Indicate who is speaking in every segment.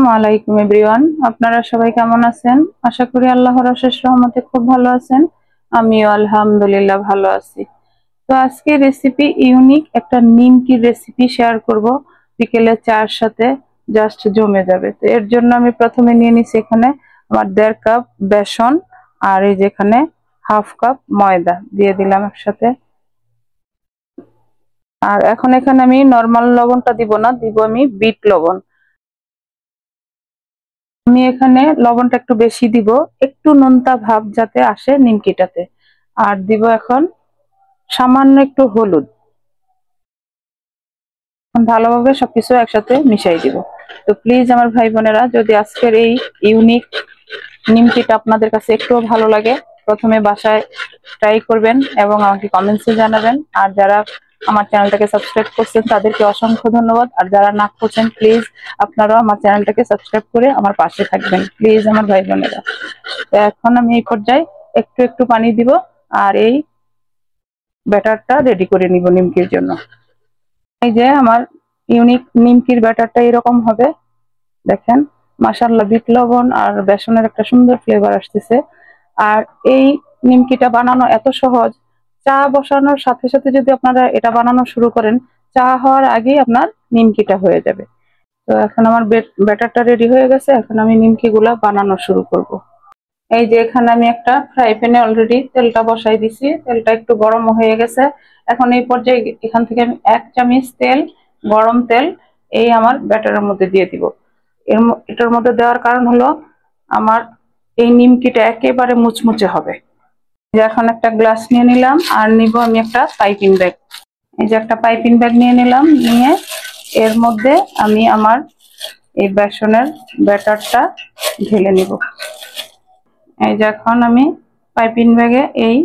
Speaker 1: আসসালামু আলাইকুম এভরিওয়ান, আপনারা সবাই কেমন আছেন? আশা করি আল্লাহর অশেষ রহমতে খুব ভালো আছেন। আমিও আলহামদুলিল্লাহ ভালো আছি। তো আজকে রেসিপি ইউনিক একটা নিমকির রেসিপি শেয়ার করব। বিকেলে চার সাথে জাস্ট জমে যাবে। তো এর জন্য আমি প্রথমে নিয়ে নিছি এখানে আমার 1.5 কাপ বেসন, আর এই যেখানে হাফ কাপ ময়দা দিয়ে দিলাম একসাথে। আর এখন এখানে আমি নরমাল লবণটা দিব না, দিব আমি বিট লবণ। আমি এখানে লবণটা একটু বেশি দিব, একটু নোনতা ভাব যাতে আসে নিমকিটাতে। আর দিব এখন সামান্য একটু হলুদ। ভালোভাবে সবকিছু একসাথে মিশাই দিব। তো প্লিজ আমার ভাই বোনেরা, যদি আজকের এই ইউনিক নিমকিটা আপনাদের কাছে একটু ভালো লাগে, প্রথমে বাসায় ট্রাই করবেন এবং আমাকে কমেন্টসে জানাবেন। আর যারা আমার চ্যানেলটাকে সাবস্ক্রাইব করছেন তাদেরকে অসংখ্য ধন্যবাদ। আর যারা না করছেন প্লিজ আপনারাও আমার চ্যানেলটাকে সাবস্ক্রাইব করে আমার পাশে থাকবেন প্লিজ আমার ভাই বোনেরা। তো এখন আমি এই পর্যায়ে একটু একটু পানি দিব আর এই ব্যাটারটা রেডি করে নিব নিমকির জন্য। এই যে আমার ইউনিক নিমকির ব্যাটারটা এরকম হবে, দেখেন মাশাআল্লাহ বিট লবণ আর বেসনের একটা সুন্দর ফ্লেভার আসতেছে। আর এই নিমকিটা বানানো এত সহজ, চা বসানোর সাথে সাথে যদি আপনারা এটা বানানো শুরু করেন, চা হওয়ার আগেই আপনার নিমকিটা হয়ে যাবে। তো এখন আমার ব্যাটারটা রেডি হয়ে গেছে, এখন আমি নিমকি গুলা বানানো শুরু করব। এই যে এখানে আমি একটা ফ্রাই প্যানে অলরেডি তেলটা বসাই দিছি, তেলটা একটু গরম হয়ে গেছে। এখন এই পর্যায়ে এখান থেকে আমি 1 চামচ তেল, গরম তেল এই আমার ব্যাটারের মধ্যে দিয়ে দিব। এটার মধ্যে দেওয়ার কারণ হলো আমার এই নিমকিটা একেবারে মুচমুচে হবে। এখন একটা গ্লাস নিয়ে নিলাম আর নিব আমি একটা পাইপিং ব্যাগ। এই যে একটা পাইপিং ব্যাগ নিয়ে নিলাম, নিয়ে এর মধ্যে আমি আমার এই বেসনের ব্যাটারটা ঢেলে নিব। এই যে এখন আমি পাইপিং ব্যাগে এই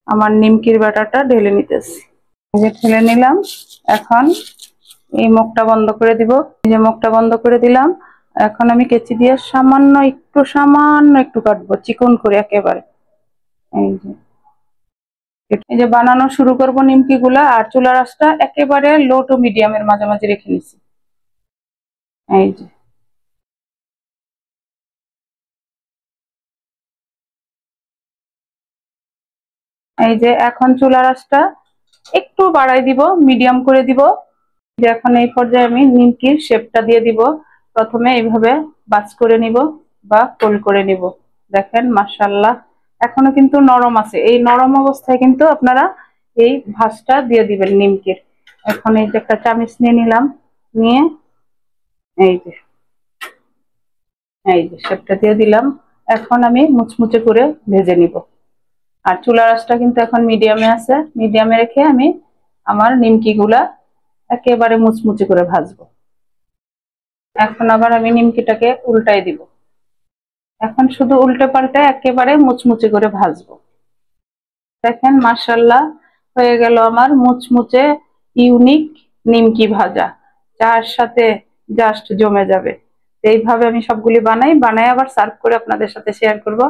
Speaker 1: আমার নিমকির ব্যাটারটা ঢেলে নিতেছি। এই যে ঢেলে নিলাম, এখন এই মুখটা বন্ধ করে দিব। এই যে মুখটা বন্ধ করে দিলাম। এখন আমি কেচি দিয়ে সামান্য একটু কাটবো চিকন করে একেবারে। এই যে বানানো শুরু করব নিমকি গুলা। আর চুলার আঁচটা একেবারে লো টু মিডিয়ামের মাঝামাঝি রেখে নিছি। এই যে এখন চুলার আঁচটা একটু বাড়াই দিব, মিডিয়াম করে দিব। যে এখন এই পর্যায়ে আমি নিমকির শেপটা দিয়ে দিব। প্রথমে এইভাবে বাজ করে নিব বা গোল করে নিব। দেখেন মাশাআল্লাহ এখনো কিন্তু নরম আছে, এই নরম অবস্থায় কিন্তু আপনারা এই ভাঁজটা দিয়ে দিবেন নিমকির। এখন এই যে একটা চামচ নিয়ে নিলাম, নিয়ে এই যে শেপটা দিয়ে দিলাম। এখন আমি মুচমুচে করে ভেজে নিব। আর চুলার আঁচটা কিন্তু এখন মিডিয়ামে আছে, মিডিয়ামে রেখে আমি আমার নিমকি গুলা একেবারে মুচমুচে করে ভাজবো। এখন আবার আমি নিমকিটাকে উল্টাই দিব। এখন শুধু উল্টে পাল্টে একেবারে মুচমুচে করে ভাজবো। দেখেন মাশাআল্লাহ হয়ে গেল আমার মুচমুচে ইউনিক নিমকি ভাজা, চার সাথে জাস্ট জমে যাবে। এইভাবে আমি সবগুলি বানাই আবার সার্ভ করে আপনাদের সাথে শেয়ার করব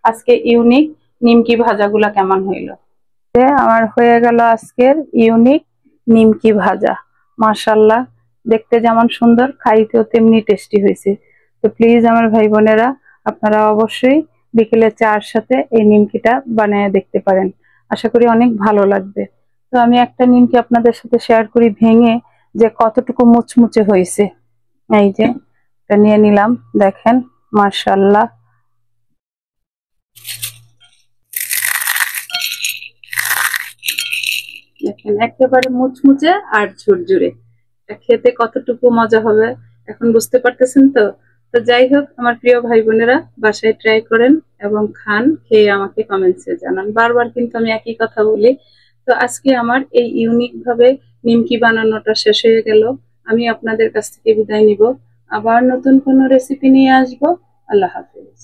Speaker 1: আজকে ইউনিক নিমকি ভাজাগুলা কেমন হইলো। আমার হয়ে গেল আজকের ইউনিক নিমকি ভাজা। মাশাআল্লাহ দেখতে যেমন সুন্দর, খাইতেও তেমনি টেস্টি হয়েছে। তো প্লিজ আমার ভাই বোনেরা, আপনারা অবশ্যই বিকেলে চার সাথে এই নিমকিটা বানিয়ে দেখতে পারেন, আশা করি অনেক ভালো লাগবে। তো আমি একটা নিমকি আপনাদের সাথে শেয়ার করি ভেঙে, যে কতটুকু মুচমুচে হয়েছে। এই যে এটা নিয়ে নিলাম, দেখেন মাশাআল্লাহ দেখেন একেবারে মুচমুচে আর ঝুরঝুরে। খেতে কতটুকু মজা হবে এখন বুঝতে পারতেছেন তো। তো যাই হোক আমার প্রিয় ভাই বোনেরা, বাসায় ট্রাই করেন এবং খান, খেয়ে আমাকে কমেন্টসে জানান। বারবার কিন্তু আমি একই কথা বলি। তো আজকে আমার এই ইউনিক ভাবে নিমকি বানানোটা শেষ হয়ে গেল। আমি আপনাদের কাছ থেকে বিদায় নিব, আবার নতুন কোনো রেসিপি নিয়ে আসবো। আল্লাহ হাফেজ।